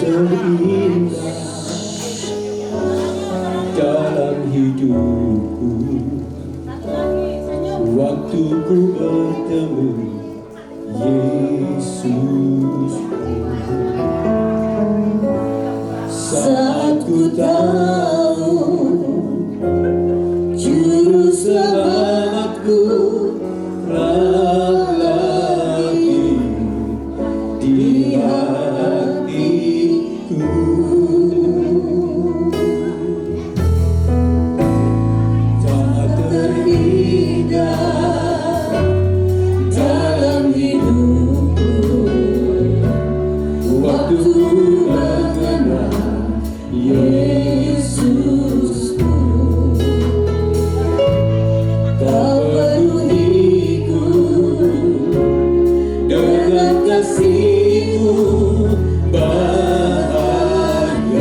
terindah dalam hidupku, waktu ku bertemu Yesus. Saat ku tahu juru selamatku telah lahir di hatiku, tak terindah dalam hidupku, waktu ku mengenal Yesusku. Kau penuhiku dengan kasih-Mu, bahagia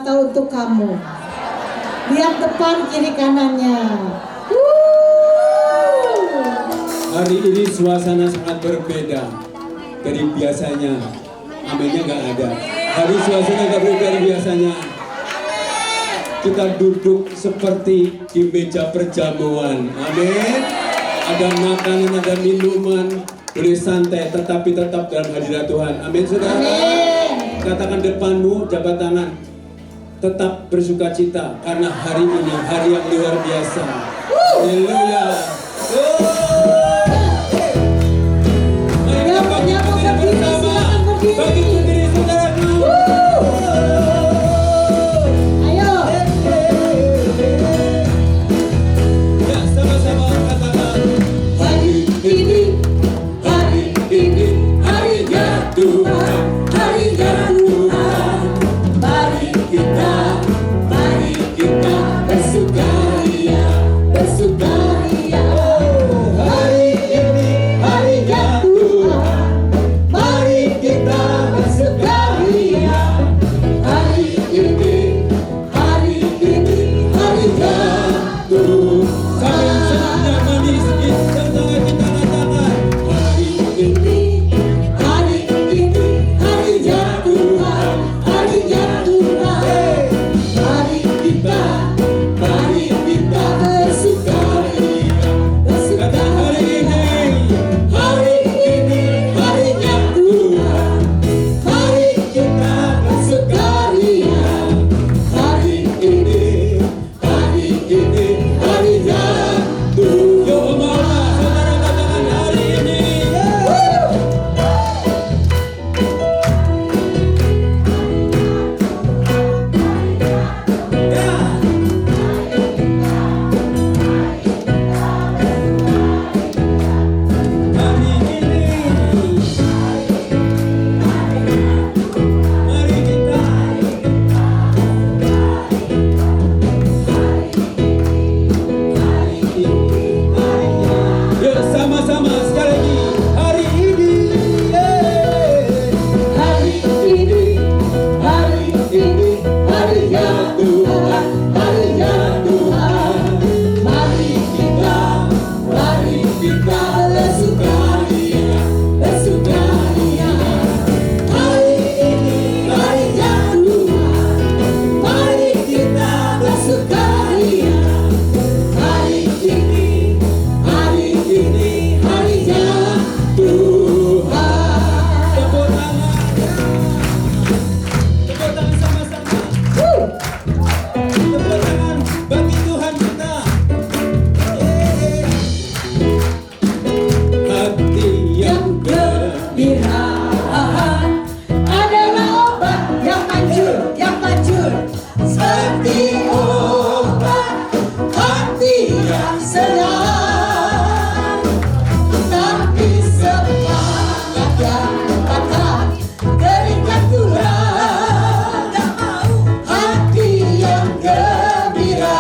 mata untuk kamu. Lihat depan kiri kanannya. Hari ini suasana sangat berbeda dari biasanya. Aminnya nggak ada. Hari suasana nggak berbeda dari biasanya. Kita duduk seperti di meja perjamuan. Amin. Ada makanan, ada minuman, boleh santai, tetapi tetap dalam hadirat Tuhan. Amin, saudara. Amin. Katakan depanmu, jabat tangan. Tetap bersuka cita karena hari ini hari yang luar biasa. Haleluya. Mari kita bangkit berdiri bersama. Bangkit berdiri saudaraku. Ayo. Ya, sama-sama katakan. Hari ini harinya Tuhan, harinya Tuhan. Mari kita bersukaria, bersukaria. Hari ini harinya Tuhan, mari kita bersukaria. Hari ini harinya Tuhan. Saling senyum manis kita katakan. Hari ini harinya Tuhan, harinya Tuhan. Mari kita bersukaria, Kata bersukaria. Hari ini harinya Tuhan, mari kita bersukaria. Hari ini harinya Tuhan. Yo mama, saudara katakan hari ini. Hari ini. Mari kita. Yuk sama-sama sekali lagi. Hari ini. Hari ini harinya Tuhan, harinya Tuhan. Mari kita bersukaria, bersukaria. Hari ini harinya Tuhan, mari kita bersukaria. Hari ini harinya Tuhan. Tepuk tangan. Tepuk tangan sama-sama. Tepuk tangan bagi Tuhan kita. Hati yang Gembira adalah obat yang manjur, seperti obat hati yang senang. Tapi semangat yang patah terikat tulang, hati yang gembira.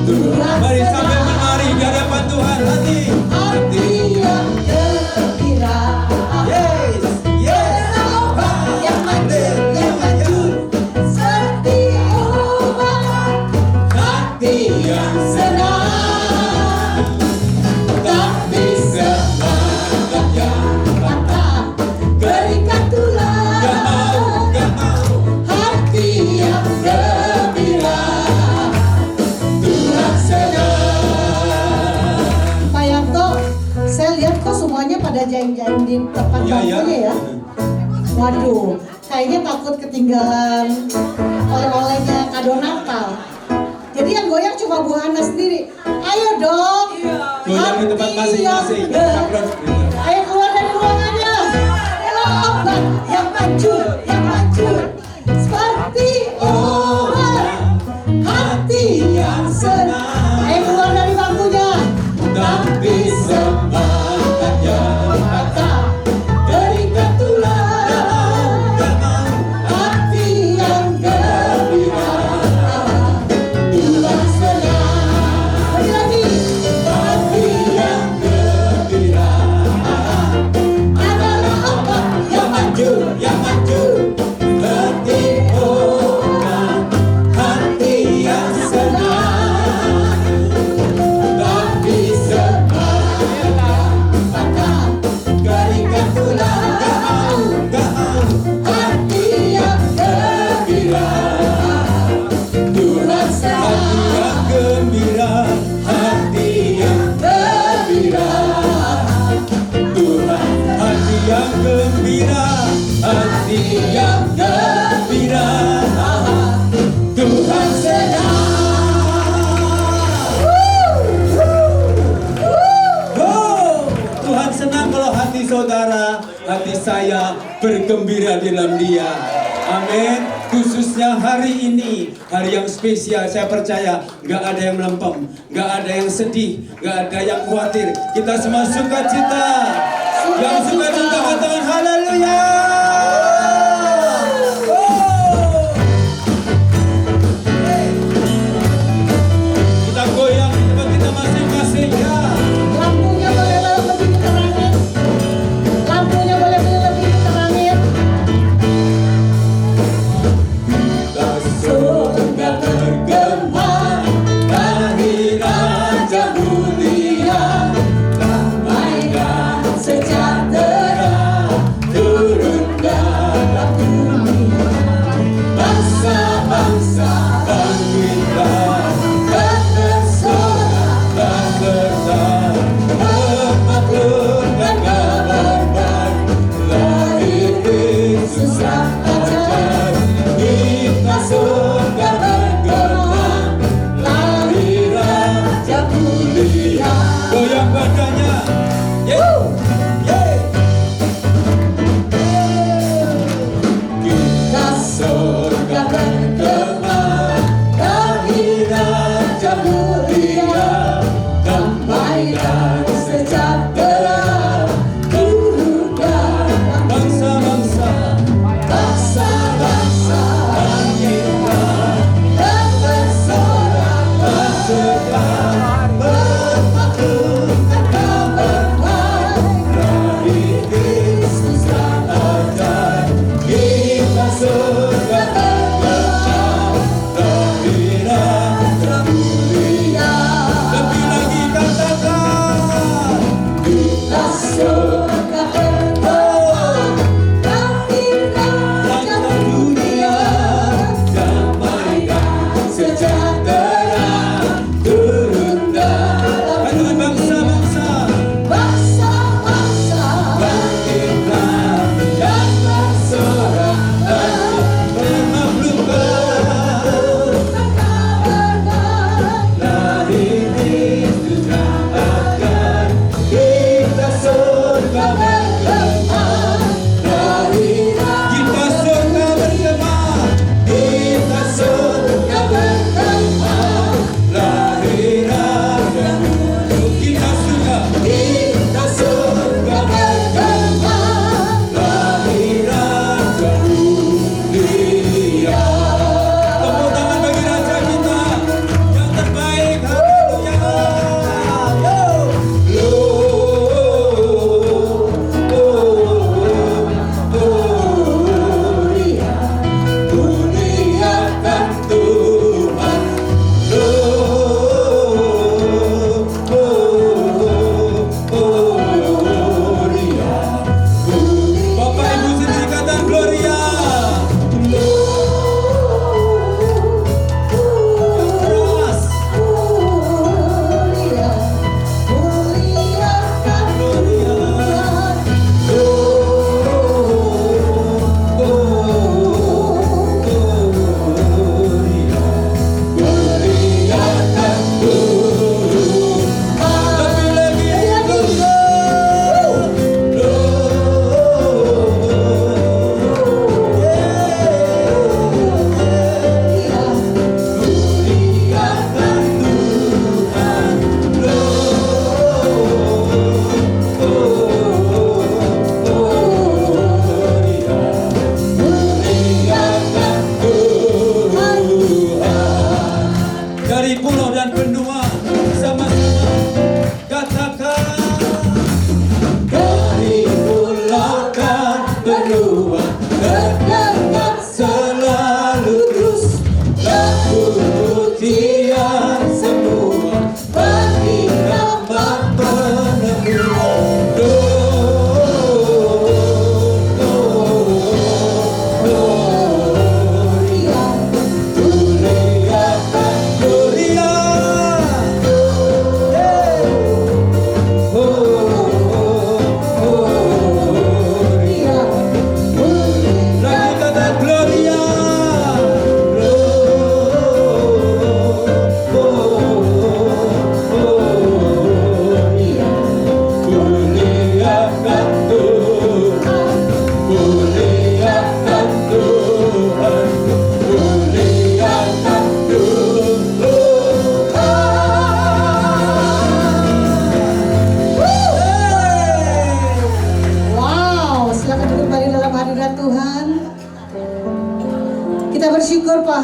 Tuhan Mari sambil senang. menari di hadapan Tuhan. Hati Yang gembira, Yes, yes. obat yang manjur, seperti obat hati yang senang. Tapi semangat yang patah terikat tulang, hati yang gembira. Tuhan senang. Pak Yanto, saya lihat kok semuanya pada jaring-jaring di tempat Iya, iya. bangkunya ya. Waduh, kayaknya takut ketinggalan oleh-olehnya kado Natal. Jadi yang goyang cuma Bu Hana sendiri. Ayo dong. Goyang di tempat masing-masing. Ayo keluar dari ruangannya. Obat yang manjur, seperti obat hati yang senang. Ayo keluar dari bangkunya. Tapi semangat yang patah terikat tulang, hati yang gembira. Tuhan senang. Lagi. Hati yang gembira adalah obat yang manjur, bergembira di dalam Dia. Amin. Khususnya hari ini, hari yang spesial, saya percaya nggak ada yang melempem, nggak ada yang sedih, nggak ada yang khawatir. Kita semua sukacita. Yang sukacita katakan haleluya. Kita goyang di tempat kita masing-masing ya. Lampunya boleh lebih diterangin. Lampunya boleh lebih diterangin. Surga bergema, lahir Raja mulia, damai dan sejahtera turun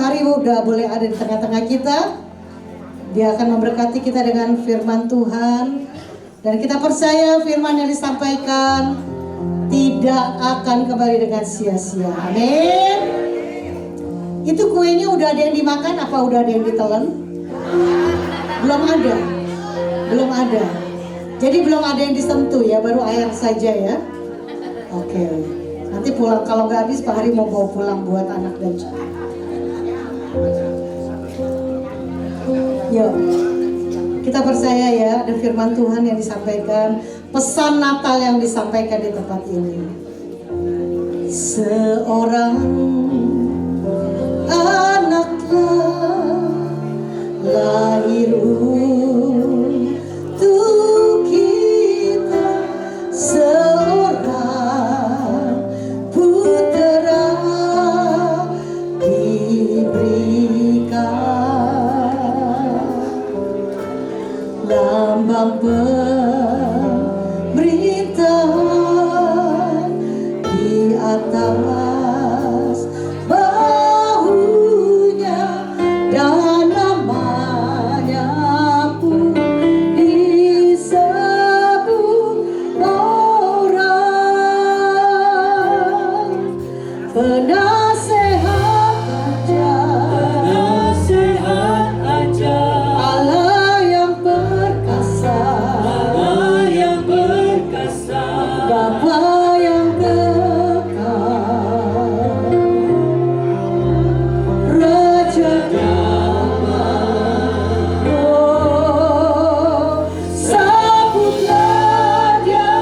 Hari udah boleh ada di tengah-tengah kita. Dia akan memberkati kita dengan firman Tuhan. Dan kita percaya firman yang disampaikan tidak akan kembali dengan sia-sia. Amin. Itu kuenya udah ada yang dimakan apa udah ada yang ditelan? Belum ada. Belum ada. Jadi belum ada yang disentuh ya, baru air saja ya. Oke. Nanti pulang, kalau nggak habis Pak Hari mau bawa pulang buat anak dan cucu. Yuk, kita percaya ya ada firman Tuhan yang disampaikan, pesan Natal yang disampaikan di tempat ini. Seorang anaklah lahir untuk kita, seorang putera diberikan, lambang pemerintahan di atas bahunya, dan namanya pun disebut orang penasehat aja, Allah yang perkasa, Bapa yang kekal, Raja damai. Oh, sambutlah Dia,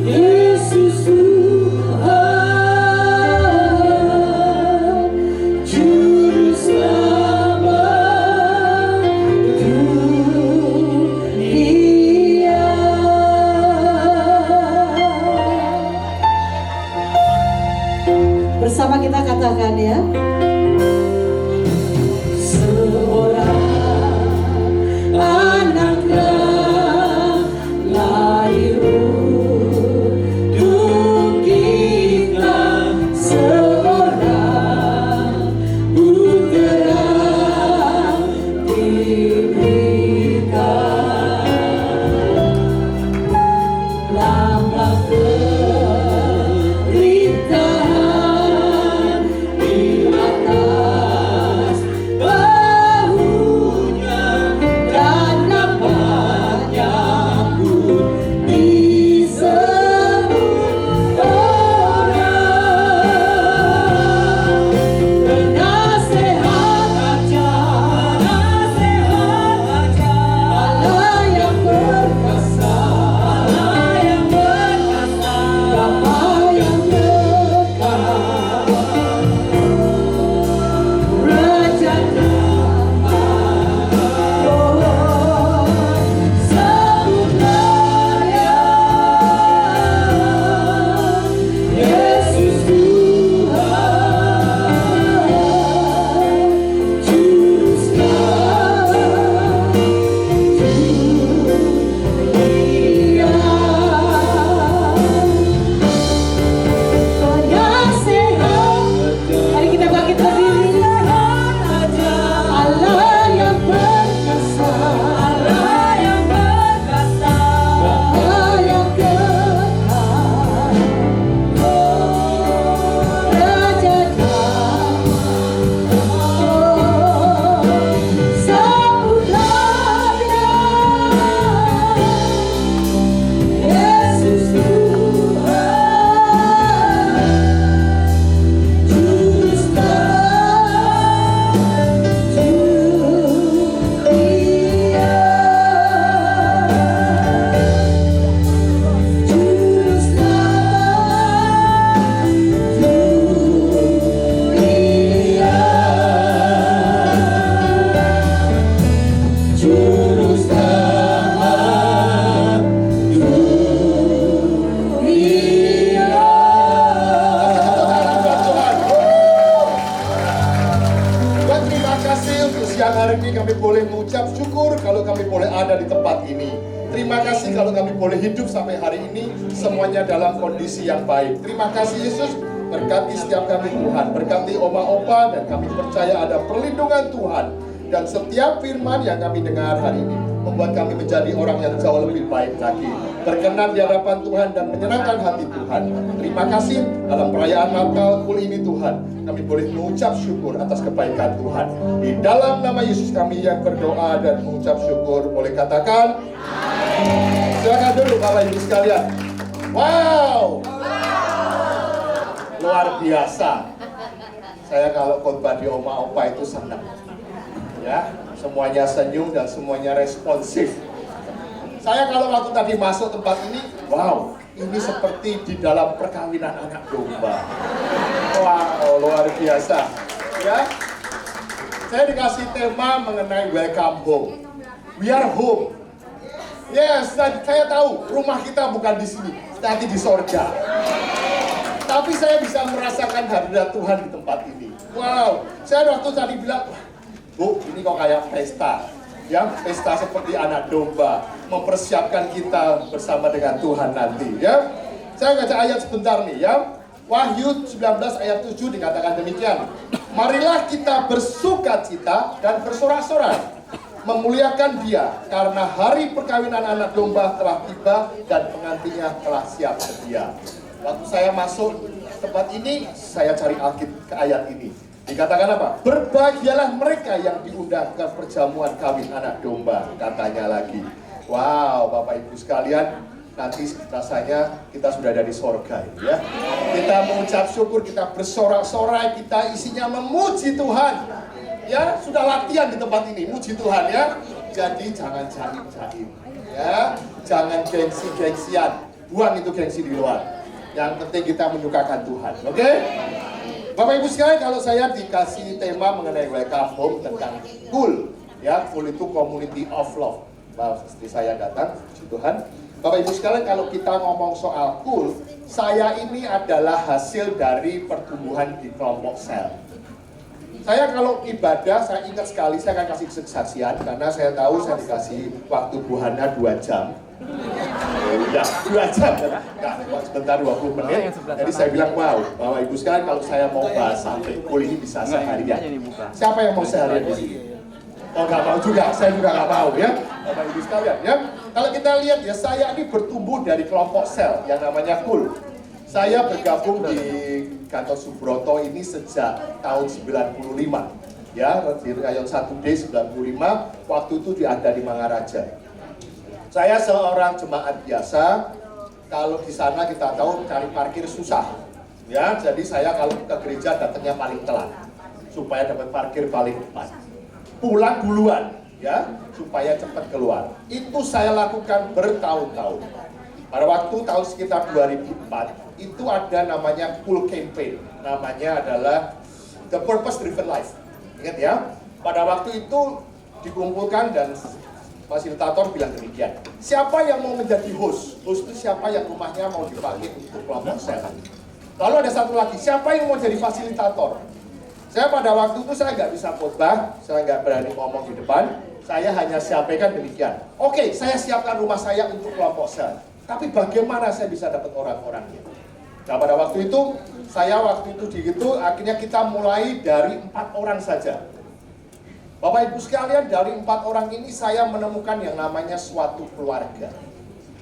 Yesus Tuhan, Juru Selamat dunia. Bersama kita katakan ya. Seorang anaklah lahir untuk kita, seorang putera diberikan, lambang pemerintahan di atas bahunya, dan namanya pun disebut orang penasehat aja, Allah yang perkasa, Bapa yang kekal, Raja damai. Oh, sambutlah Dia, Yesus Tuhan, Juru Selamat dunia. Penasehat, mari kita bangkit berdiri. Allah yang perkasa, Bapa yang kekal, Raja damai. Oh, sambutlah Dia, Yesus Tuhan, Juru Selamat dunia. Juru Selamat dunia. Juru Selamat dunia. Tuhan, terima kasih untuk siang hari ini kami boleh mengucap syukur kalau kami boleh ada di tempat ini. Terima kasih kalau kami boleh hidup sampai hari ini semuanya dalam kondisi yang baik. Terima kasih Yesus Berkati setiap kami Tuhan, berkati oma opa, dan kami percaya ada perlindungan Tuhan. Dan setiap firman yang kami dengar hari ini membuat kami menjadi orang yang jauh lebih baik lagi, berkenan di hadapan Tuhan dan menyenangkan hati Tuhan. Terima kasih dalam perayaan Natal kul ini Tuhan, kami boleh mengucap syukur atas kebaikan Tuhan. Di dalam nama Yesus kami yang berdoa dan mengucap syukur, boleh katakan amin. Silakan dulu Bapak Ibu sekalian. Wow, luar biasa. Saya kalau khotbah di oma opa itu senang. Ya, semuanya senyum dan semuanya responsif. Saya kalau waktu tadi masuk tempat ini, wow, ini seperti di dalam perkawinan anak domba. Wow, luar biasa. Ya, saya dikasih tema mengenai welcome home. We are home. Yes, dan saya tahu rumah kita bukan di sini, tapi di sorga. Tapi saya bisa merasakan hadirat Tuhan di tempat ini. Wow, saya waktu tadi bilang, Bu, ini kok kayak pesta, ya, pesta seperti anak domba, mempersiapkan kita bersama dengan Tuhan nanti, ya. Saya baca ayat sebentar nih, ya. Wahyu 19 ayat 7 dikatakan demikian. Marilah kita bersukacita dan bersorak-sorai, memuliakan Dia, karena hari perkawinan anak domba telah tiba dan pengantinnya telah siap sedia. Waktu saya masuk tempat ini, saya cari Alkitab ke ayat ini. Dikatakan apa? Berbahagialah mereka yang diundang ke perjamuan kawin anak domba, katanya lagi. Wow, Bapak Ibu sekalian, nanti rasanya kita sudah ada di sorga ini, ya. Kita mengucap syukur, kita bersorak-sorai, kita isinya memuji Tuhan. Ya, sudah latihan di tempat ini, muji Tuhan, ya. Jadi jangan jaim-jaim, ya. Jangan gengsi-gengsian, buang itu gengsi di luar. Yang penting kita menyukakan Tuhan, oke? Bapak Ibu sekalian, kalau saya dikasih tema mengenai welcome home tentang kul, ya, kul itu community of love. Nah, istri saya datang, puji Tuhan. Bapak Ibu sekalian, kalau kita ngomong soal kul, saya ini adalah hasil dari pertumbuhan di kelompok sel. Saya kalau ibadah, saya ingat sekali, saya akan kasih kesaksian, karena saya tahu saya dikasih waktu Bu Hana 2 jam. Ya, 2 jam, nah, sebentar 20 menit. Jadi saya bilang, wow, Bapak Ibu sekalian, kalau saya mau bahas sampai kul ini bisa seharian. Siapa yang mau seharian di sini? Oh, nggak mau juga, saya juga nggak mau, ya, Bapak Ibu sekalian, ya. Kalau kita lihat, ya, saya ini bertumbuh dari kelompok sel yang namanya kul. Saya bergabung di kantor Subroto ini sejak tahun 95, ya, di Rayon 1D 95. Waktu itu ada di Mangaraja. Saya seorang jemaat biasa. Kalau di sana kita tahu cari parkir susah, ya. Jadi saya kalau ke gereja datangnya paling telat supaya dapat parkir paling depan. Pulang duluan, ya, supaya cepat keluar. Itu saya lakukan bertahun-tahun. Pada waktu tahun sekitar 2004 itu ada namanya Cool Campaign. Namanya adalah The Purpose Driven Life. Ingat, ya. Pada waktu itu dikumpulkan dan fasilitator bilang demikian. Siapa yang mau menjadi host? Host itu siapa yang rumahnya mau dipakai untuk kelompok sel. Lalu ada satu lagi, siapa yang mau jadi fasilitator? Saya pada waktu itu saya nggak bisa khotbah, saya nggak berani ngomong di depan. Saya hanya sampaikan demikian. Oke, saya siapkan rumah saya untuk kelompok sel. Tapi bagaimana saya bisa dapat orang-orangnya? Nah, pada waktu itu, akhirnya kita mulai dari 4 orang saja. Bapak Ibu sekalian, dari 4 orang ini saya menemukan yang namanya suatu keluarga.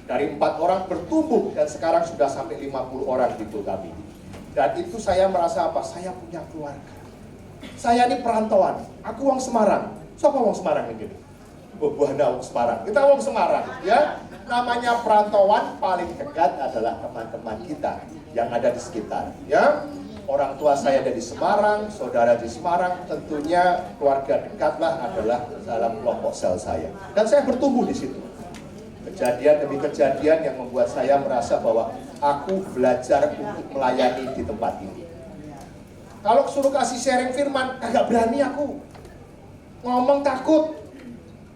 Dari 4 orang bertumbuh dan sekarang sudah sampai 50 orang di kami. Dan itu saya merasa apa? Saya punya keluarga. Saya ini perantauan. Aku wong Semarang. Siapa wong Semarang ini? Bu Hana wong Semarang. Kita wong Semarang, ya. Namanya perantauan, paling dekat adalah teman-teman kita yang ada di sekitar, ya. Orang tua saya ada di Semarang, saudara di Semarang, tentunya keluarga dekatlah adalah dalam kelompok sel saya. Dan saya bertumbuh di situ. Kejadian demi kejadian yang membuat saya merasa bahwa aku belajar untuk melayani di tempat ini. Kalau suruh kasih sharing firman, agak berani aku. Ngomong takut.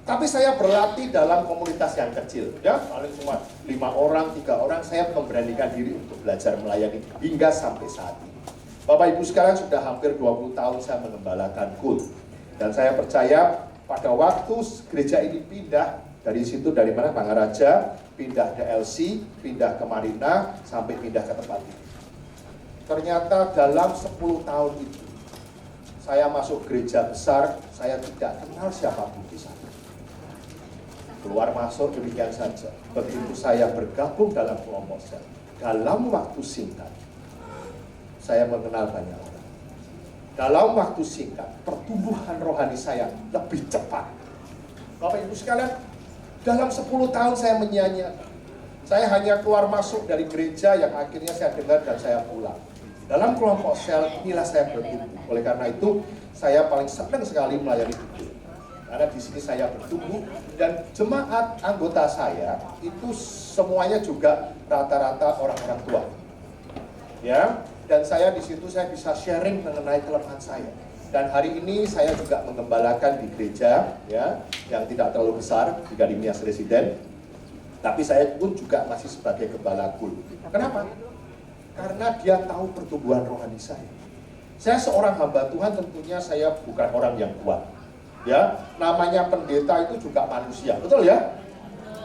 Tapi saya berlatih dalam komunitas yang kecil, ya, paling cuma 5 orang, 3 orang, saya memberanikan diri untuk belajar melayani hingga sampai saat ini. Bapak Ibu sekalian, sudah hampir 20 tahun saya mengembalakan KUL. Dan saya percaya pada waktu gereja ini pindah dari situ, dari mana? Mangaraja, pindah ke LC, pindah ke Marina, sampai pindah ke tempat ini. Ternyata dalam 10 tahun itu, saya masuk gereja besar, saya tidak kenal siapapun di sana. Keluar masuk demikian saja. Begitu saya bergabung dalam kelompok sel, dalam waktu singkat, saya mengenal banyak orang. Dalam waktu singkat, pertumbuhan rohani saya lebih cepat. Bapak Ibu sekalian, dalam 10 tahun saya menyia-nyiakan. Saya hanya keluar masuk dari gereja yang akhirnya saya dengar dan saya pulang. Dalam kelompok sel inilah saya bertumbuh. Oleh karena itu, saya paling senang sekali melayani Betul. Karena di sini saya bertumbuh dan jemaat anggota saya itu semuanya juga rata-rata orang-orang tua. Ya, dan saya di situ saya bisa sharing mengenai kelemahan saya. Dan hari ini saya juga menggembalakan di gereja ya, yang tidak terlalu besar jika di Nias Residen. Tapi saya pun juga masih sebagai gembala kul. Kenapa? Karena dia tahu pertumbuhan rohani saya. Saya seorang hamba Tuhan, tentunya saya bukan orang yang kuat. Ya, namanya pendeta itu juga manusia, betul ya?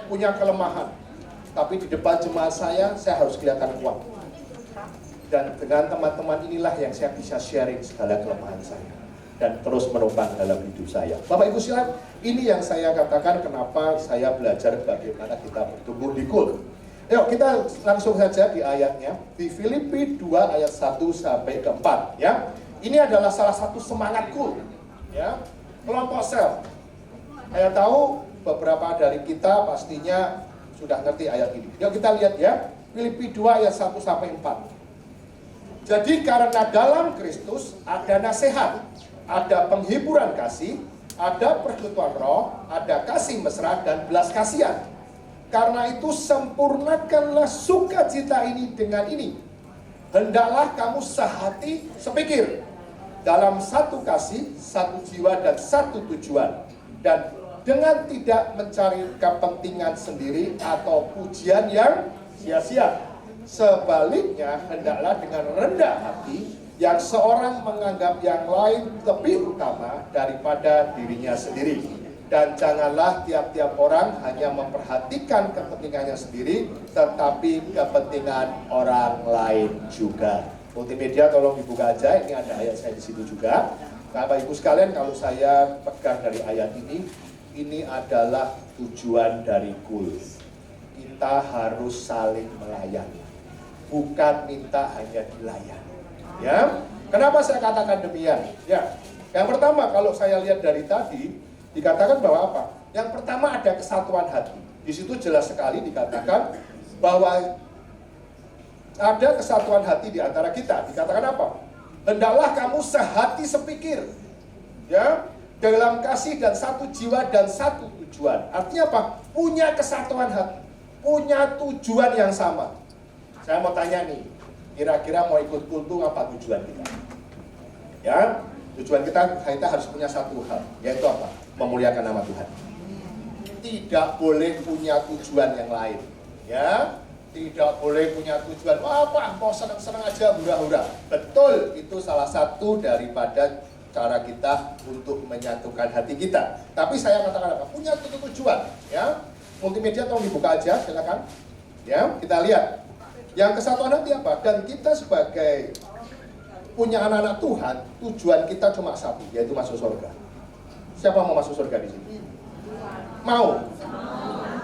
Punya kelemahan. Tapi di depan jemaat saya harus kelihatan kuat. Dan dengan teman-teman inilah yang saya bisa sharing segala kelemahan saya. Dan terus menopang dalam hidup saya. Bapak Ibu sekalian, ini yang saya katakan kenapa saya belajar bagaimana kita bertumbuh di kul. Yuk kita langsung saja di ayatnya. Di Filipi 2 ayat 1 sampai ke 4 ya. Ini adalah salah satu semangat kul ya. Kelompok sel. Saya tahu beberapa dari kita pastinya sudah ngerti ayat ini. Yuk kita lihat ya. Filipi 2 ayat 1 sampai 4. Jadi karena dalam Kristus ada nasihat, ada penghiburan kasih, ada persekutuan roh, ada kasih mesra dan belas kasihan. Karena itu sempurnakanlah sukacita ini dengan ini. Hendaklah kamu sehati sepikir, dalam satu kasih, satu jiwa dan satu tujuan. Dan dengan tidak mencari kepentingan sendiri atau pujian yang sia-sia. Sebaliknya, hendaklah dengan rendah hati yang seorang menganggap yang lain lebih utama daripada dirinya sendiri. Dan janganlah tiap-tiap orang hanya memperhatikan kepentingannya sendiri, tetapi kepentingan orang lain juga. Multimedia tolong dibuka aja, ini ada ayat saya di situ juga. Bapak Ibu sekalian, kalau saya pegang dari ayat ini adalah tujuan dari kul. Kita harus saling melayani, bukan minta hanya dilayani. Ya, kenapa saya katakan demikian? Ya, yang pertama kalau saya lihat dari tadi dikatakan bahwa apa? Yang pertama ada kesatuan hati. Di situ jelas sekali dikatakan bahwa ada kesatuan hati di antara kita. Dikatakan apa? Hendaklah kamu sehati sepikir. Ya, dalam kasih dan satu jiwa dan satu tujuan. Artinya apa? Punya kesatuan hati, punya tujuan yang sama. Saya mau tanya nih, kira-kira mau ikut kultu apa tujuan kita? Ya, tujuan kita harus punya satu hal, yaitu apa? Memuliakan nama Tuhan. Tidak boleh punya tujuan yang lain. Ya, tidak boleh punya tujuan, wah Pak, mau senang-senang aja, hura-hura. Betul, itu salah satu daripada cara kita untuk menyatukan hati kita. Tapi saya katakan apa? Punya tujuan. Ya, multimedia tolong dibuka aja, silakan. Ya, kita lihat. Yang kesatuan hati apa? Dan kita sebagai punya anak-anak Tuhan, tujuan kita cuma satu, yaitu masuk surga. Siapa mau masuk surga di sini? Mau?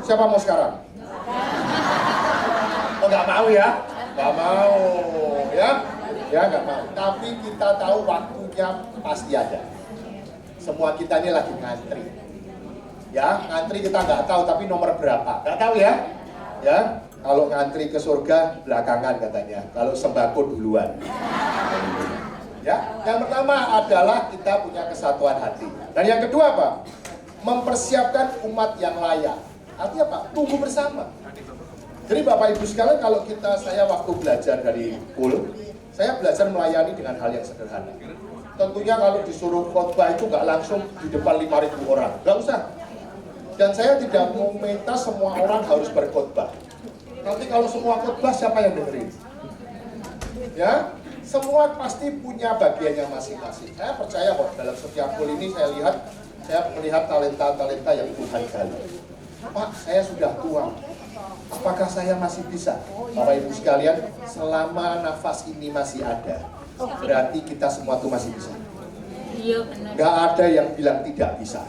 Siapa mau sekarang? Oh, nggak mau ya? Nggak mau, ya? Ya nggak mau. Tapi kita tahu waktunya pasti ada. Semua kita ini lagi ngantri. Ya, ngantri kita nggak tahu, tapi nomor berapa? Nggak tahu ya? Ya, kalau ngantri ke surga belakangan katanya. Kalau sembako duluan. Ya, yang pertama adalah kita punya kesatuan hati. Dan yang kedua apa? Mempersiapkan umat yang layak. Artinya apa? Tunggu bersama. Jadi Bapak Ibu sekalian, kalau saya waktu belajar dari KUL, saya belajar melayani dengan hal yang sederhana. Tentunya kalau disuruh khotbah itu nggak langsung di depan 5.000 orang, nggak usah. Dan saya tidak mau minta semua orang harus berkhotbah. Nanti kalau semua khotbah siapa yang dengerin? Ya, semua pasti punya bagiannya masing-masing. Saya percaya kok dalam setiap KUL ini saya melihat talenta-talenta yang Tuhan gali. Pak, saya sudah tua. Apakah saya masih bisa? Bapak Ibu sekalian, selama nafas ini masih ada, berarti kita semua tuh masih bisa. Iya benar. Gak ada yang bilang tidak bisa.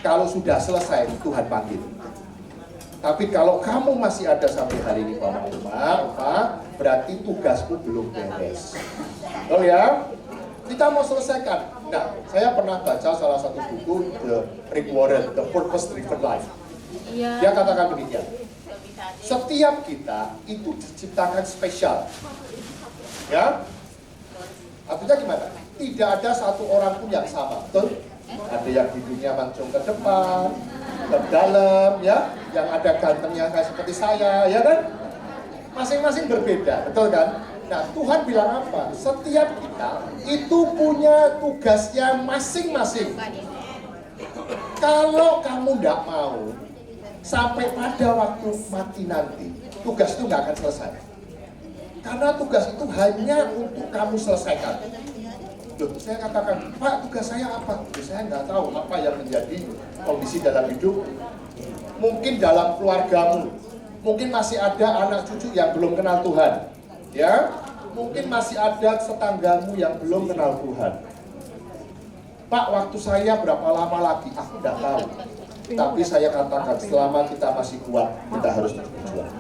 Kalau sudah selesai, Tuhan panggil. Tapi kalau kamu masih ada sampai hari ini, Bapak, berarti tugasmu belum beres. Oh ya, kita mau selesaikan. Nah, saya pernah baca salah satu buku, The Rick Warren, The Purpose Driven Life. Iya. Dia katakan demikian. Setiap kita itu diciptakan spesial. Ya? Artinya gimana? Tidak ada satu orang pun yang sama, betul? Ada yang hidungnya mancung ke depan, ke dalam, ya, yang ada gantengnya kayak seperti saya, ya kan? Masing-masing berbeda, betul kan? Nah, Tuhan bilang apa? Setiap kita itu punya tugasnya masing-masing. Kalau kamu tidak mau, sampai pada waktu mati nanti, tugas itu nggak akan selesai. Karena tugas itu hanya untuk kamu selesaikan. Loh, saya katakan, Pak, tugas saya apa? Saya nggak tahu apa yang menjadi kondisi dalam hidup. Mungkin dalam keluargamu, mungkin masih ada anak cucu yang belum kenal Tuhan, ya. Mungkin masih ada tetanggamu yang belum kenal Tuhan. Pak, waktu saya berapa lama lagi? Aku nggak tahu. Tapi saya katakan, selama kita masih kuat, kita harus berjuang.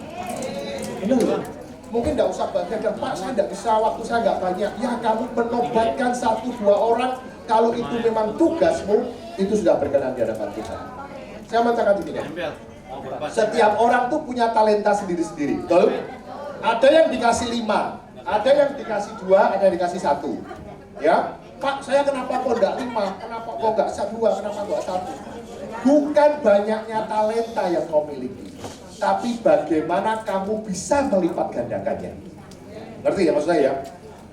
Benar loh. Mungkin tidak usah banyak, Pak, saya tidak bisa, waktu saya nggak banyak. Ya, kamu menobatkan 1-2 orang, kalau itu memang tugasmu, itu sudah berkenan di hadapan Tuhan. Saya mengatakan begini, setiap orang tuh punya talenta sendiri-sendiri, betul? Ada yang dikasih 5, ada yang dikasih 2, ada yang dikasih 1. Ya, Pak, saya kenapa kok enggak 5, kenapa kok enggak 2, kenapa kok 1? Bukan banyaknya talenta yang kau miliki, tapi bagaimana kamu bisa melipat gandakannya. Ngerti ya maksud saya?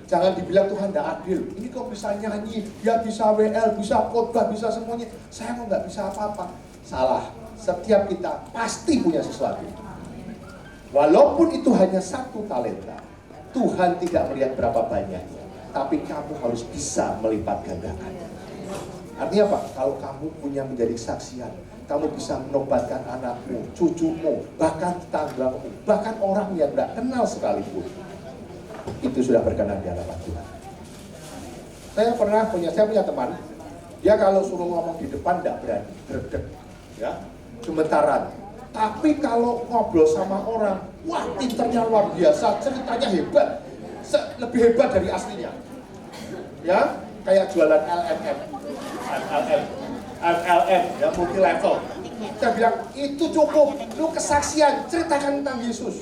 Jangan dibilang Tuhan tidak adil. Ini kok bisa nyanyi, dia bisa WL, bisa khotbah, bisa semuanya. Saya kok nggak bisa apa-apa. Salah. Setiap kita pasti punya sesuatu. Walaupun itu hanya 1 talenta, Tuhan tidak melihat berapa banyak, tapi kamu harus bisa melipat gandakannya. Artinya apa? Kalau kamu punya menjadi saksian, kamu bisa menobatkan anakmu, cucumu, bahkan tetanggamu, bahkan orang yang tidak kenal sekalipun. Itu sudah berkenan di hadapan Tuhan. Saya punya teman, dia kalau suruh ngomong di depan tidak berani, gerdek, ya, gemetaran. Tapi kalau ngobrol sama orang, wah, pinternya luar biasa, ceritanya hebat, lebih hebat dari aslinya. Ya, kayak jualan LLM, ya, multi level. Saya bilang, itu cukup, lu kesaksian, ceritakan tentang Yesus.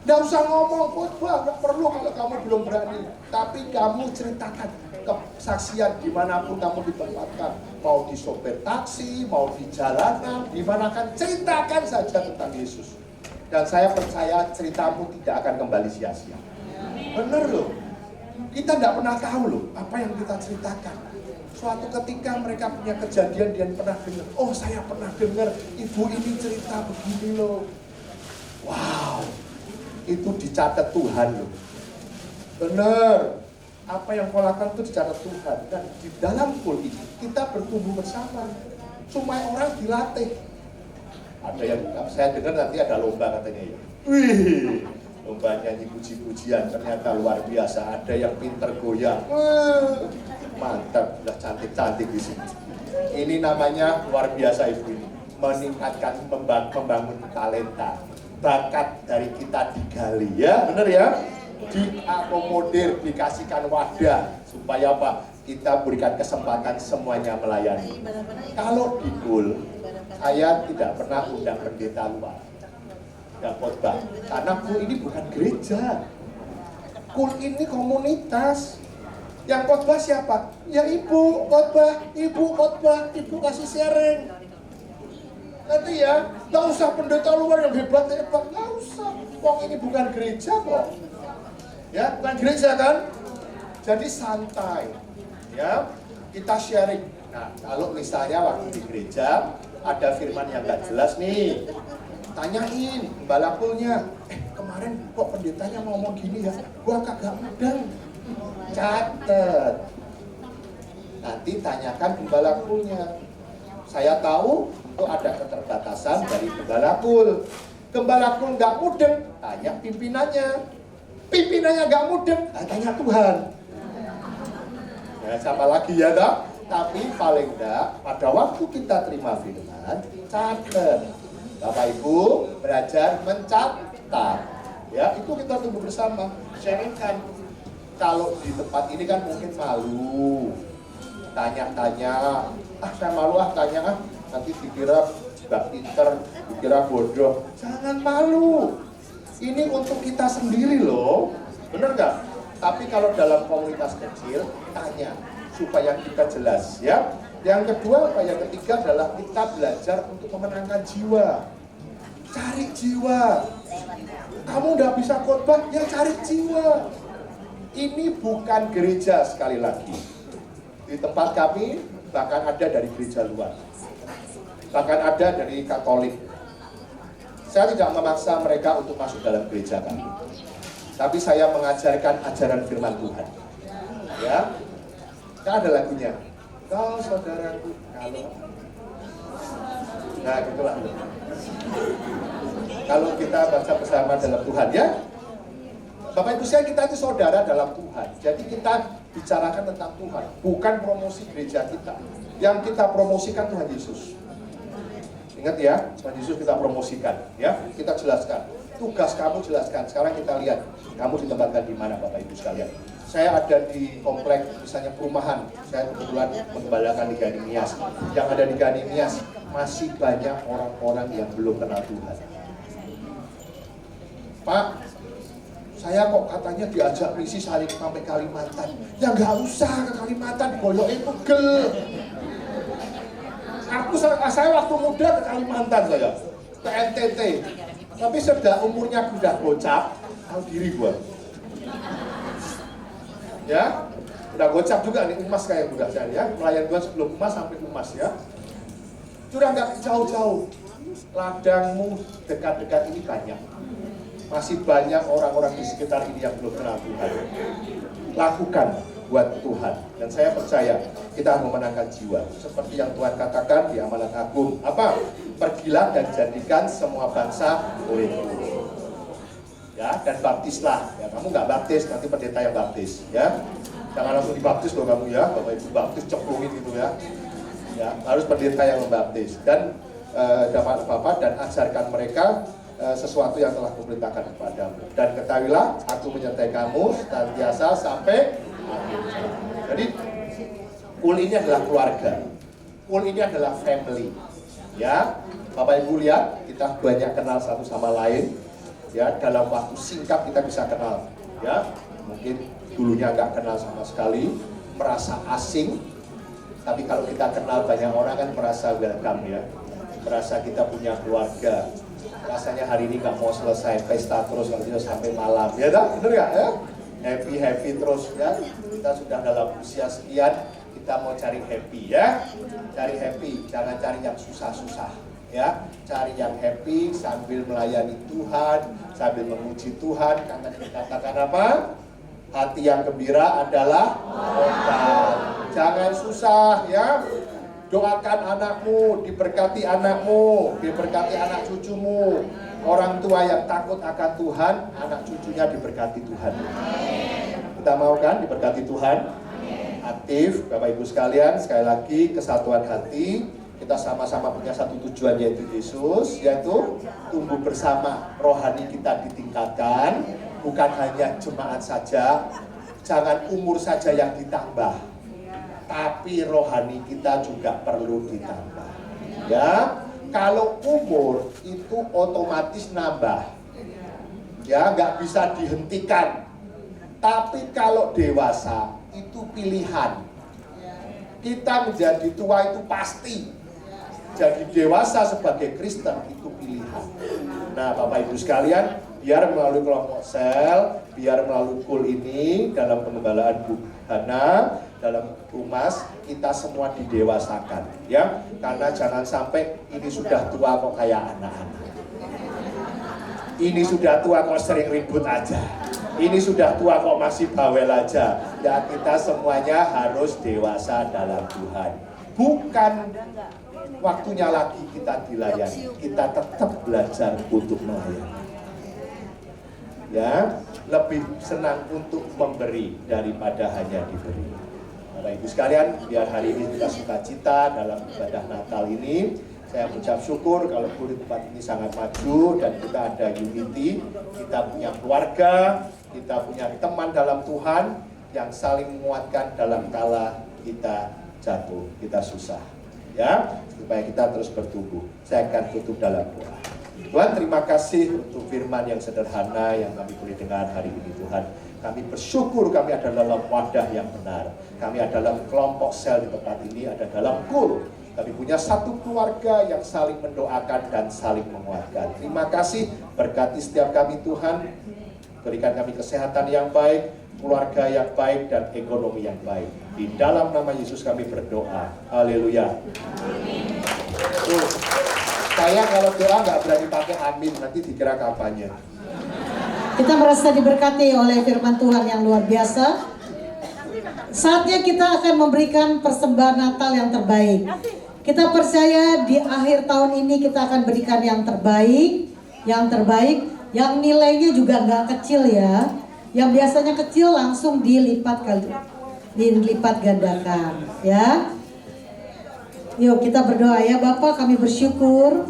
Nggak usah ngomong khotbah, nggak perlu kalau kamu belum berani. Tapi kamu ceritakan kesaksian dimanapun kamu ditempatkan. Mau di sopir taksi, mau di jalanan, dimanakan, ceritakan saja tentang Yesus. Dan saya percaya ceritamu tidak akan kembali sia-sia. Bener loh. Kita tidak pernah tahu loh apa yang kita ceritakan. Suatu ketika mereka punya kejadian, dia pernah dengar. Oh, saya pernah dengar ibu ini cerita begini loh. Wow, itu dicatat Tuhan loh. Bener, apa yang kau lakukan itu dicatat Tuhan. Dan di dalam pool ini kita bertumbuh bersama. Cuma orang dilatih. Ada yang saya dengar nanti ada lomba katanya ya. Wih, lomba nyanyi puji-pujian ternyata luar biasa. Ada yang pinter goyang. Mantap, udah cantik-cantik di sini. Ini namanya luar biasa ibu ini. Meningkatkan, membangun talenta. Bakat dari kita digali, ya, bener ya? Diakomodir, dikasihkan wadah. Supaya apa? Kita berikan kesempatan semuanya melayani. Kalau di Kul, saya tidak pernah undang pendeta luar. Tidak khotbah. Karena Kul ini bukan gereja. Kul ini komunitas. Yang khotbah siapa? Ya ibu khotbah, ibu kasih sharing. Nanti ya, nggak usah pendeta luar yang hebat, nggak usah. Wong ini bukan gereja kok. Ya, bukan gereja kan? Jadi santai. Ya, kita sharing. Nah, kalau misalnya waktu di gereja ada firman yang nggak jelas nih, tanyain gembala Kulnya. Kemarin kok pendetanya ngomong gini ya? Gua kagak mudeng. Catet. Nanti tanyakan gembala Kulnya. Saya tahu itu ada keterbatasan dari Gembala Kul. Gembala Kul nggak mudeng, tanya pimpinannya. Pimpinannya nggak mudeng, tanya Tuhan. Ya, sama lagi ya, tak? Tapi paling enggak, pada waktu kita terima firman, catat. Bapak Ibu belajar mencatat. Ya, itu kita tunggu bersama, sharingkan. Kalau di tempat ini kan mungkin malu, tanya-tanya, saya malu tanya nanti dikira nggak pinter, dikira bodoh. Jangan malu. Ini untuk kita sendiri loh, bener nggak? Tapi kalau dalam komunitas kecil, tanya supaya kita jelas ya. Yang kedua, yang ketiga adalah kita belajar untuk memenangkan jiwa. Cari jiwa. Kamu udah bisa khotbah, ya cari jiwa. Ini bukan gereja sekali lagi. Di tempat kami bahkan ada dari gereja luar, bahkan ada dari Katolik. Saya tidak memaksa mereka untuk masuk dalam gereja kami, tapi saya mengajarkan ajaran firman Tuhan. Ya, kan ada lagunya. Kau saudaraku, kalau, nah gitulah. Kalau kita baca bersama dalam Tuhan ya, Bapak Ibu saya kita itu saudara dalam Tuhan. Jadi kita bicarakan tentang Tuhan, bukan promosi gereja kita. Yang kita promosikan Tuhan Yesus. Ingat ya, Tuhan Yesus kita promosikan, ya, kita jelaskan. Tugas kamu jelaskan. Sekarang kita lihat, kamu ditempatkan di mana, Bapak Ibu sekalian. Saya ada di komplek, misalnya perumahan. Saya kebetulan menggembalakan di Ganimias. Yang ada di Ganimias masih banyak orang-orang yang belum kenal Tuhan. Pak, saya kok katanya diajak misi sampai Kalimantan. Ya nggak usah ke Kalimantan, boyoknya pegel. Saya waktu muda ke Kalimantan saya, ke NTT. Tapi sudah umurnya udah gocap, tahu diri gua. Ya, udah gocap juga nih, umas kayak udah saya ya. Melayan gua sebelum umas sampai umas ya. Sudah nggak jauh-jauh. Ladangmu dekat-dekat ini banyak. Masih banyak orang-orang di sekitar ini yang belum kenal Tuhan. Lakukan buat Tuhan, dan saya percaya kita harus memenangkan jiwa seperti yang Tuhan katakan di amanat agung. Apa? Pergilah dan jadikan semua bangsa murid-murid. Ya, dan baptislah. Ya, kamu nggak baptis, nanti pendeta yang baptis. Ya, jangan langsung dibaptis loh kamu ya. Bapak Ibu baptis ceplungin gitu ya. Ya, harus pendeta yang membaptis dan dapat Bapak dan ajarkan mereka sesuatu yang telah kuperintahkan kepadamu. Dan ketahuilah, aku menyertai kamu senantiasa sampai akhir zaman. Jadi, Kul ini adalah keluarga. Kul ini adalah family. Ya, Bapak Ibu lihat, kita banyak kenal satu sama lain. Ya, dalam waktu singkat kita bisa kenal. Ya, mungkin dulunya nggak kenal sama sekali, merasa asing. Tapi kalau kita kenal banyak orang kan merasa welcome ya, merasa kita punya keluarga. Rasanya hari ini nggak mau selesai pesta terus kalau kita sampai malam, ya tak? Bener nggak ya? Happy terus ya. Kita sudah dalam usia sekian, kita mau cari happy ya, cari happy, jangan cari yang susah-susah ya. Cari yang happy sambil melayani Tuhan, sambil memuji Tuhan. Karena dikatakan apa? Hati yang gembira adalah obat. Jangan susah ya. Doakan anakmu, diberkati anakmu, diberkati anak cucumu. Orang tua yang takut akan Tuhan, anak cucunya diberkati Tuhan. Kita mau kan diberkati Tuhan? Aktif, Bapak Ibu sekalian, sekali lagi kesatuan hati. Kita sama-sama punya satu tujuan yaitu Yesus, yaitu tumbuh bersama, rohani kita ditingkatkan. Bukan hanya jemaat saja, jangan umur saja yang ditambah, tapi rohani kita juga perlu ditambah. Ya, kalau umur itu otomatis nambah, ya nggak bisa dihentikan. Tapi kalau dewasa itu pilihan. Kita menjadi tua itu pasti. Jadi dewasa sebagai Kristen itu pilihan. Nah, Bapak Ibu sekalian, biar melalui kelompok sel, biar melalui Kul ini dalam pengembalaan Bu Hana, dalam Umas, kita semua didewasakan ya. Karena jangan sampai ini sudah tua kok kayak anak-anak. Ini sudah tua kok sering ribut aja. Ini sudah tua kok masih bawel aja. Ya, kita semuanya harus dewasa dalam Tuhan. bukan waktunya lagi kita dilayani, kita tetap belajar untuk melayani. Ya, lebih senang untuk memberi daripada hanya diberi. Bapak Ibu sekalian, biar hari ini kita sukacita dalam ibadah Natal ini. Saya mengucap syukur kalau di tempat ini sangat maju dan kita ada unity, kita punya keluarga, kita punya teman dalam Tuhan yang saling menguatkan dalam kala kita jatuh, kita susah. Ya, supaya kita terus bertumbuh. Saya akan tutup dalam doa. Tuhan, terima kasih untuk firman yang sederhana yang kami boleh dengar hari ini, Tuhan. Kami bersyukur kami ada dalam wadah yang benar. Kami adalah kelompok sel di tempat ini, ada dalam kul. Kami punya satu keluarga yang saling mendoakan dan saling menguatkan. Terima kasih, berkati setiap kami Tuhan. Berikan kami kesehatan yang baik, keluarga yang baik, dan ekonomi yang baik. Di dalam nama Yesus kami berdoa. Haleluya. Saya kalau doa nggak berani pakai amin, nanti dikira kampanye. Kita merasa diberkati oleh firman Tuhan yang luar biasa. Saatnya kita akan memberikan persembahan Natal yang terbaik. Kita percaya di akhir tahun ini kita akan berikan yang terbaik, yang nilainya juga nggak kecil ya. Yang biasanya kecil langsung dilipat gandakan, ya. Yuk kita berdoa ya Bapak, kami bersyukur.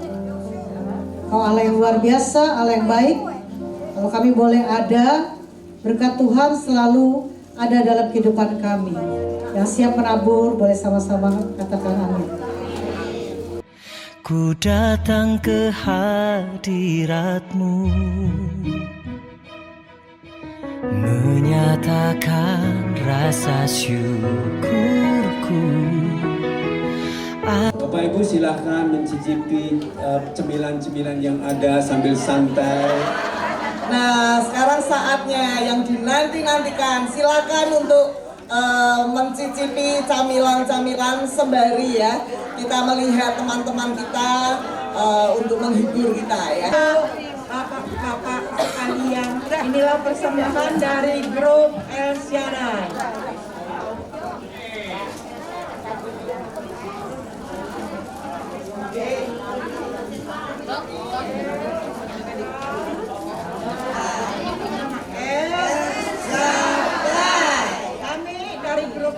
Kau Allah yang luar biasa, Allah yang baik. Kalau kami boleh ada, berkat Tuhan selalu ada dalam kehidupan kami. Yang siap menabur, boleh sama-sama katakan amin. Ku datang ke hadirat-Mu, menyatakan rasa syukurku. Bapak Ibu silahkan mencicipi cemilan-cemilan yang ada sambil santai. Nah, sekarang saatnya yang dinanti-nantikan. Silakan untuk mencicipi camilan-camilan sembari ya. Kita melihat teman-teman kita untuk menghibur kita ya. Bapak-bapak sekalian, inilah persembahan dari grup El Shaddai.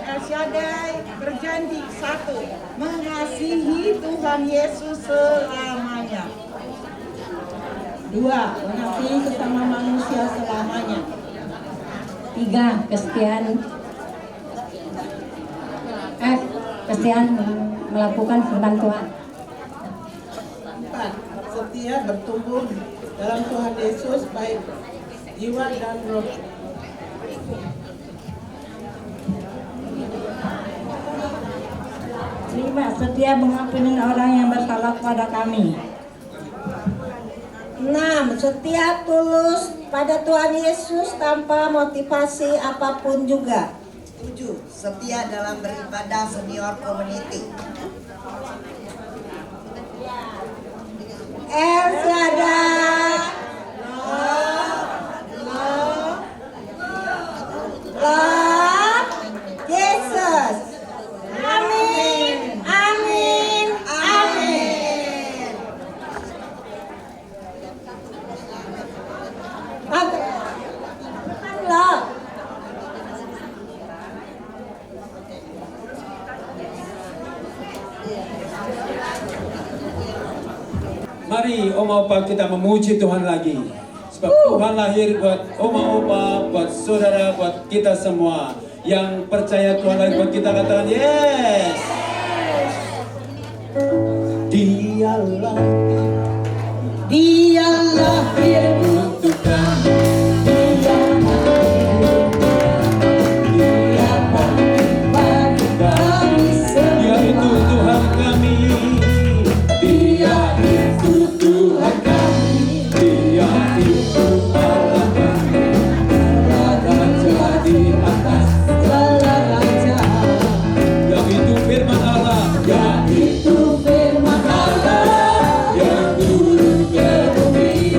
El Shaddai berjanji satu, mengasihi Tuhan Yesus selamanya. Dua, mengasihi sesama manusia selamanya. Tiga, kesetiaan melakukan firman Tuhan. Empat, setia bertumbuh dalam Tuhan Yesus baik jiwa dan roh. 5. Setia mengampuni orang yang bersalah kepada kami. 6. Setia tulus pada Tuhan Yesus tanpa motivasi apapun juga. 7. Setia dalam beribadah senior community. El Shaddai, love Jesus. Amin, amin, amin. Love. Mari oma-opa kita memuji Tuhan lagi. Sebab Tuhan lahir buat oma-opa, buat saudara, buat kita semua. Yang percaya Tuhan lahir buat kita, katakan yes. Dialah lahir untuk kami. Dia bagi kami semua. Yaitu Tuhan kami. Dia itu Tuhan kami. Dia itu Allah kami. Raja di atas segala raja. Yaitu firman Allah. Yaitu firman Allah yang turun ke bumi.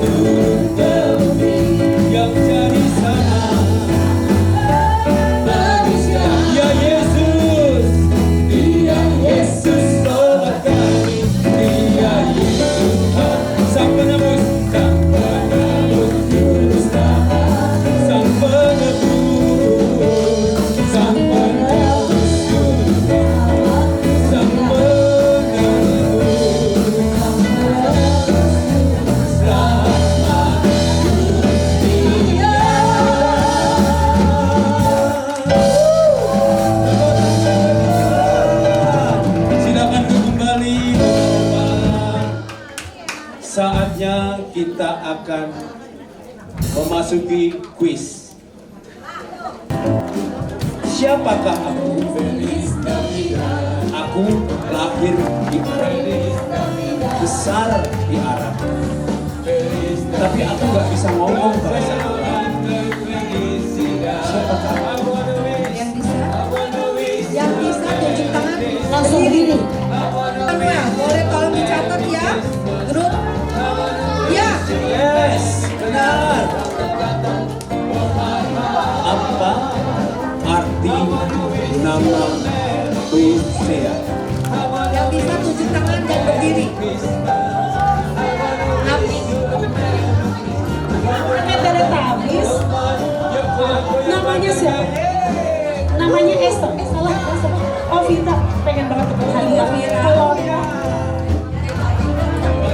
turun demi yang jadi sama manusia. Ya Yesus, Dia Yesus selamat kami. Dia Yesus sang penebus, sang penebus juru selamat, sang penebus, sang penebus juru selamat, sang penebus, selamat dunia. Silakan kembali Bapak. Saatnya kita akan memasuki kuis. Siapakah aku? Aku lahir di Arab, besar di Arab, tapi aku nggak bisa ngomong bahasa Arab. Siapakah aku? Yang bisa tunjuk tangan. Langsung berdiri. Boleh tolong dicatat ya, grup. Ya. Yes, benar. Apa arti nama Hosea? Yang bisa tunjuk tangan dan berdiri. Teletubbies. Namanya siapa? Namanya Esther. Salah. Oh Vita. Pengen banget ketemu Halia.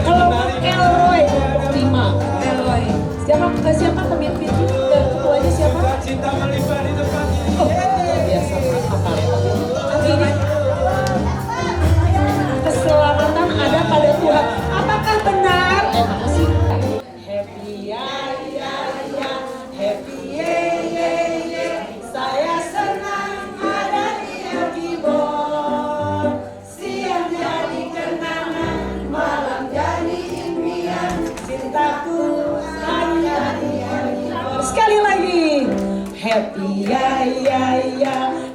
Kalau Elroy untuk 5. Elroy. Siapa pemimpin ketuanya siapa? Cinta melimpah di tempatnya. Oh, luar biasa. Ini keselamatan ada pada Tuhan. Apakah benar? Makasih. Happy ya, happy ye. Saya senang ada di Elgibor. Siang jadi kenangan, malam jadi impian. Cintaku hanya di Elgibor. Sekali lagi. Happy ya,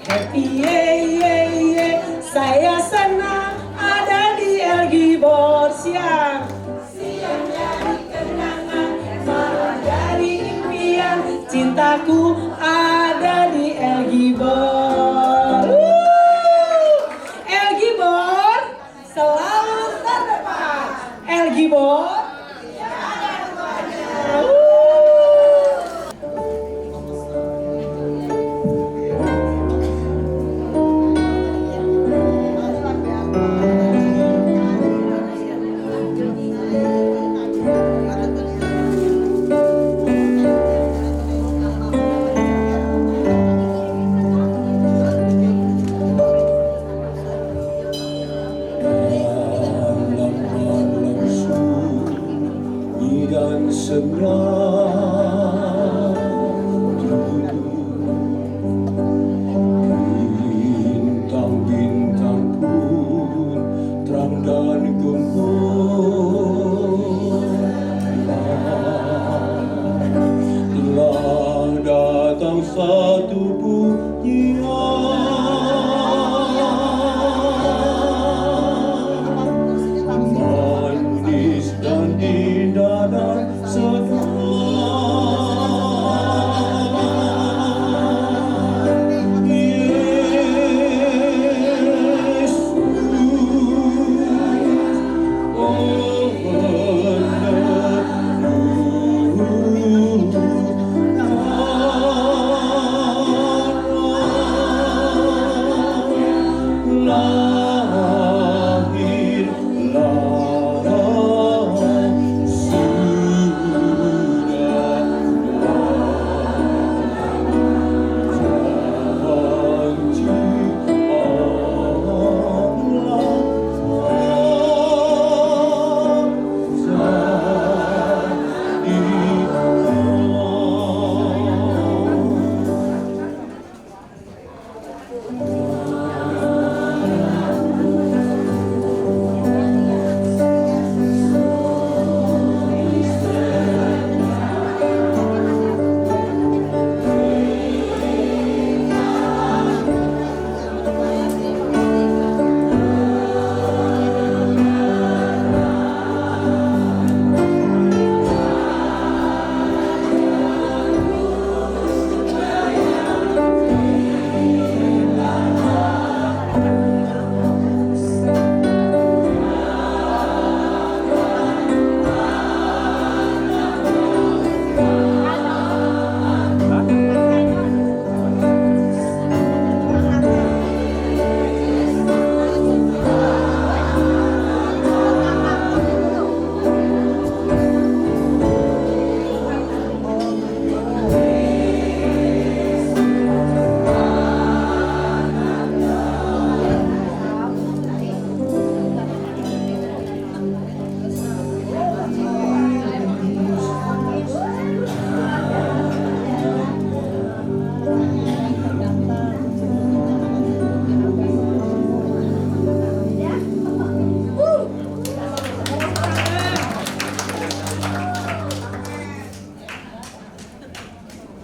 happy ye. Saya senang ada di Elgibor. Siang jadi kenangan, malam jadi impian. Cintaku ada di Elgibor. Elgibor selalu terdepan. Elgibor ada duanya. Malam-malam sunyi dan bintang-bintang pun terang dan gemilang. Telah datang satu bunyian manis dan indah dan segar.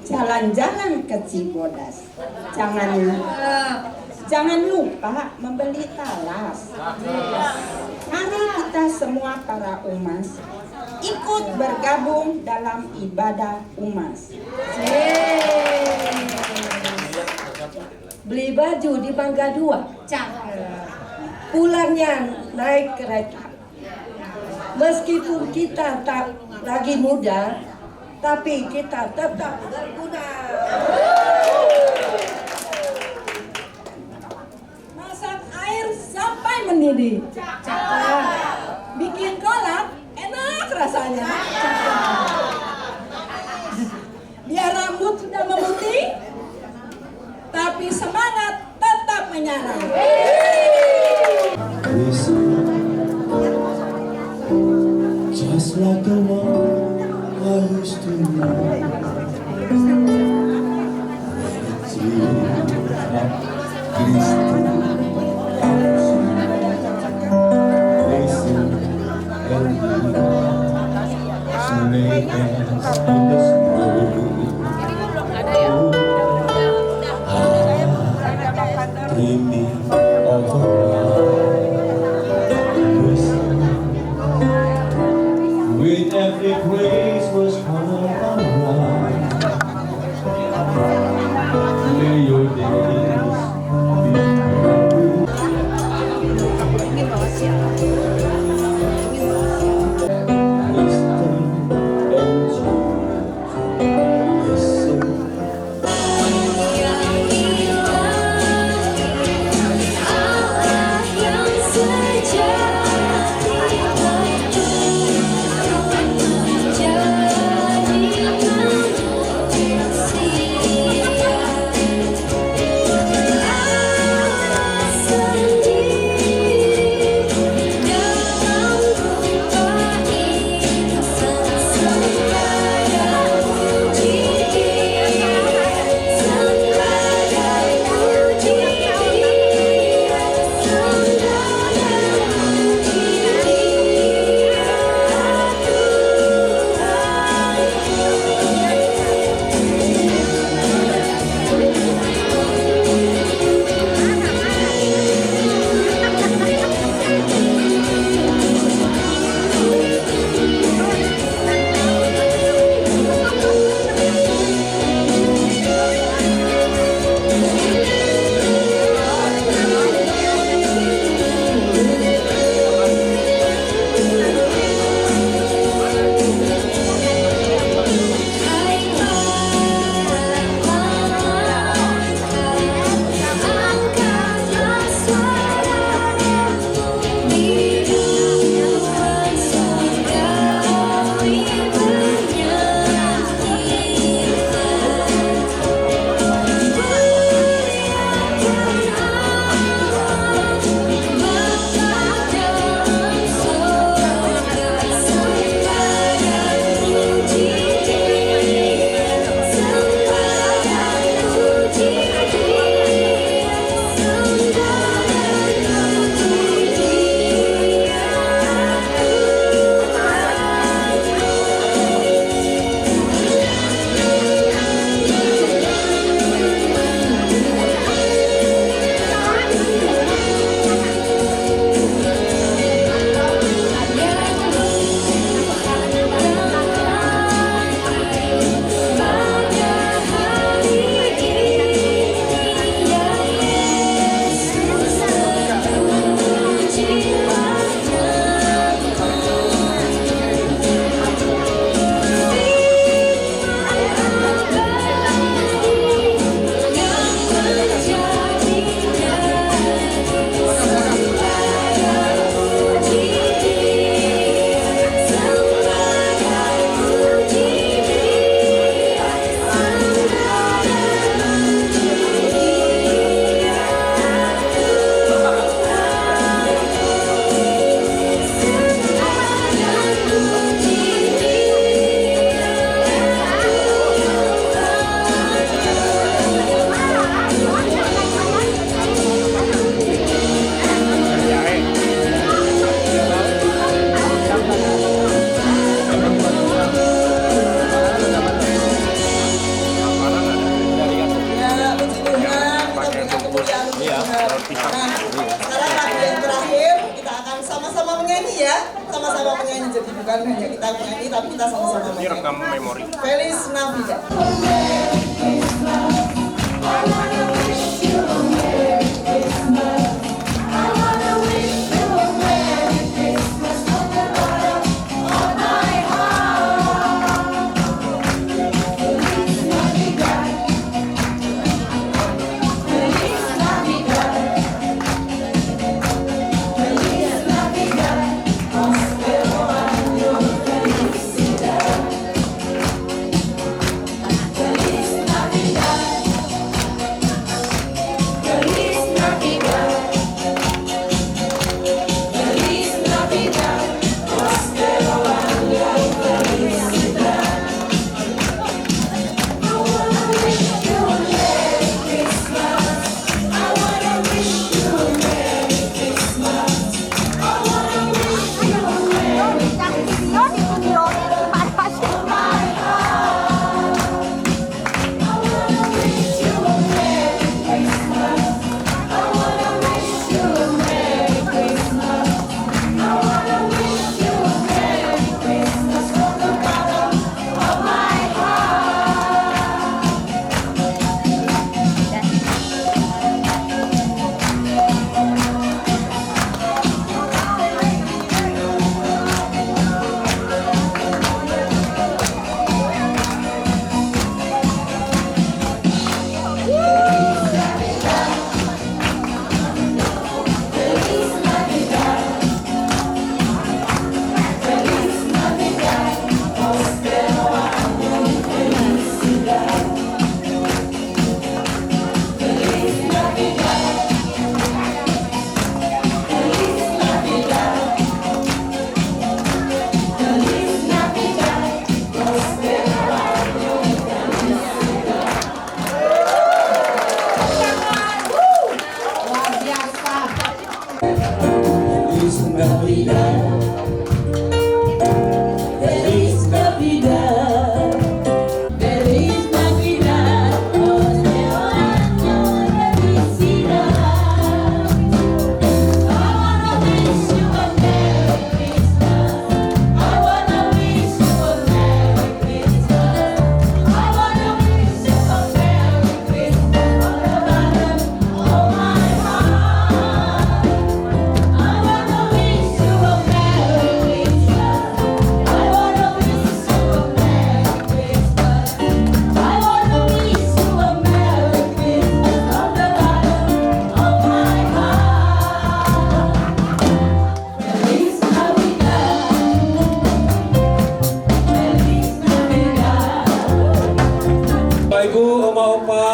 jalan-jalan ke Cibodas. Jangan lupa membeli talas. Mari kita semua para umas ikut bergabung dalam ibadah umas. Beli baju di Mangga 2. Pulangnya naik kereta. Meskipun kita tak lagi muda, tapi kita tetap berguna. Masak air sampai mendidih. Bikin kolak enak rasanya. Biar rambut sudah memutih, tapi semangat tetap menyala. Just like the one I used to know. With every praise was hung around. May your days Jadi bukan hanya kita menyanyi, tapi kita sama-sama menyanyi. Rekam memori. Feliz Navidad.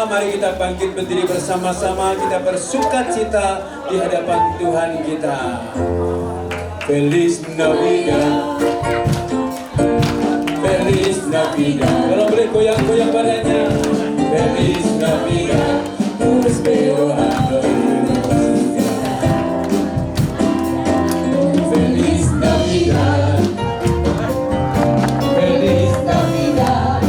Mari kita bangkit berdiri bersama-sama, kita bersukacita di hadapan Tuhan kita. Feliz Navidad, Feliz Navidad. Kalau boleh goyang-goyang badannya. Feliz Navidad, prospero año nuevo. Feliz Navidad, Feliz Navidad,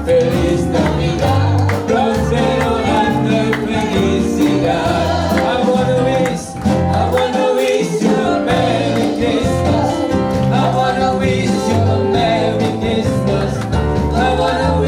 Feliz Navidad, prospero año y felicidad. I wanna wish you a Merry Christmas. I wanna wish you a Merry Christmas. I wanna wish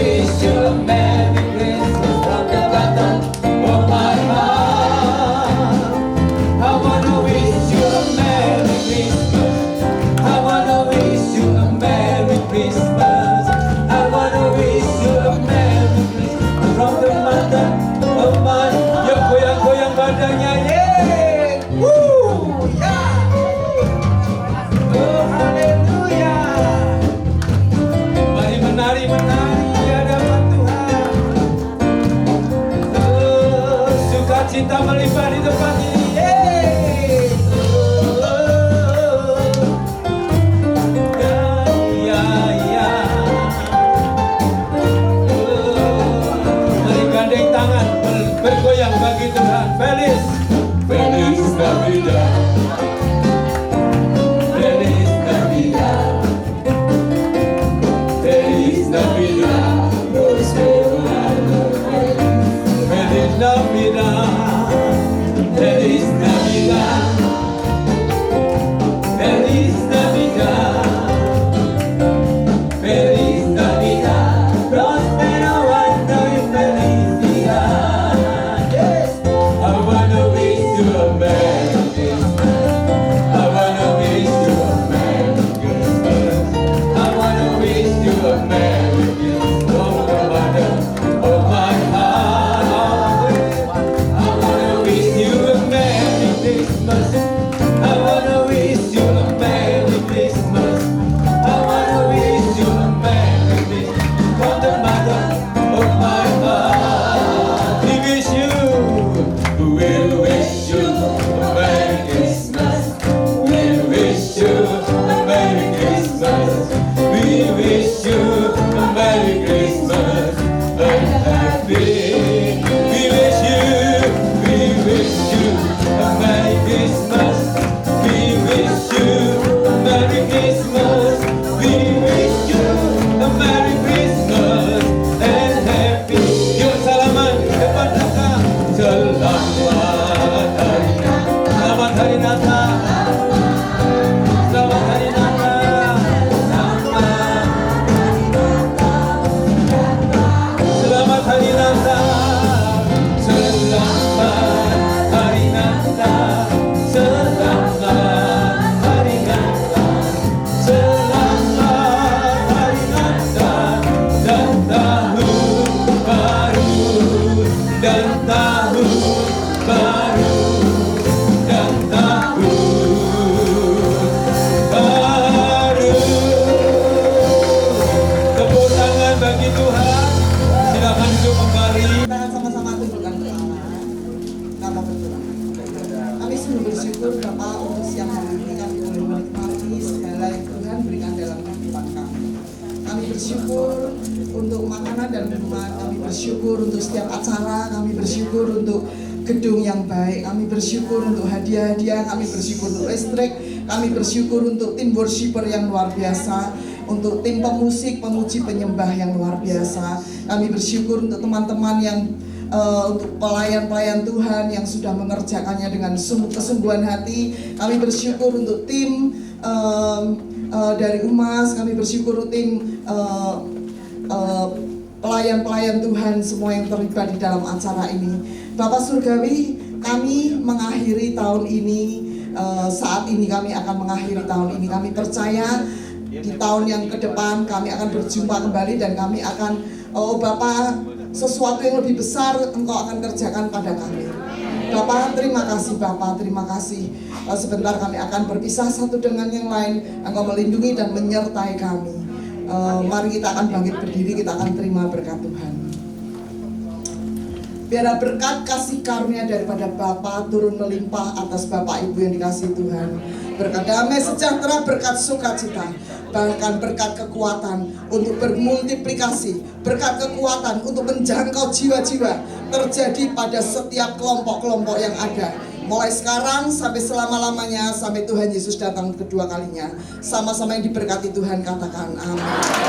Puji Tuhan. Silakan duduk kembali. Kita akan sama-sama tunjukkan doa. Nama berdoa. Kami sungguh bersyukur Bapak untuk siang hari ini kami boleh menikmati segala yang Tuhan berikan dalam kehidupan kami. Kami bersyukur untuk makanan dan minuman, kami bersyukur untuk setiap acara, kami bersyukur untuk gedung yang baik, kami bersyukur untuk hadiah-hadiah, kami bersyukur untuk listrik, kami bersyukur untuk tim worshiper yang luar biasa, untuk tim pemusik, pemuji penyembah yang luar biasa. Kami bersyukur untuk teman-teman yang untuk pelayan-pelayan Tuhan yang sudah mengerjakannya dengan kesungguhan hati. Kami bersyukur untuk tim dari Umas, kami bersyukur untuk tim pelayan-pelayan Tuhan semua yang terlibat di dalam acara ini. Bapak Surgawi, kami mengakhiri tahun ini, saat ini kami akan mengakhiri tahun ini. Kami percaya di tahun yang ke depan kami akan berjumpa kembali dan kami akan, Bapak, sesuatu yang lebih besar Engkau akan kerjakan pada kami. Bapak, terima kasih Bapak, terima kasih. Sebentar kami akan berpisah satu dengan yang lain. Engkau melindungi dan menyertai kami. Mari kita akan bangkit berdiri, kita akan terima berkat Tuhan. Biarlah berkat kasih karunia daripada Bapa turun melimpah atas Bapak Ibu yang dikasihi Tuhan. Berkat damai sejahtera, berkat sukacita, bahkan berkat kekuatan untuk bermultiplikasi, berkat kekuatan untuk menjangkau jiwa-jiwa terjadi pada setiap kelompok-kelompok yang ada. Mulai sekarang sampai selama-lamanya, sampai Tuhan Yesus datang kedua kalinya. Sama-sama yang diberkati Tuhan, katakan amin.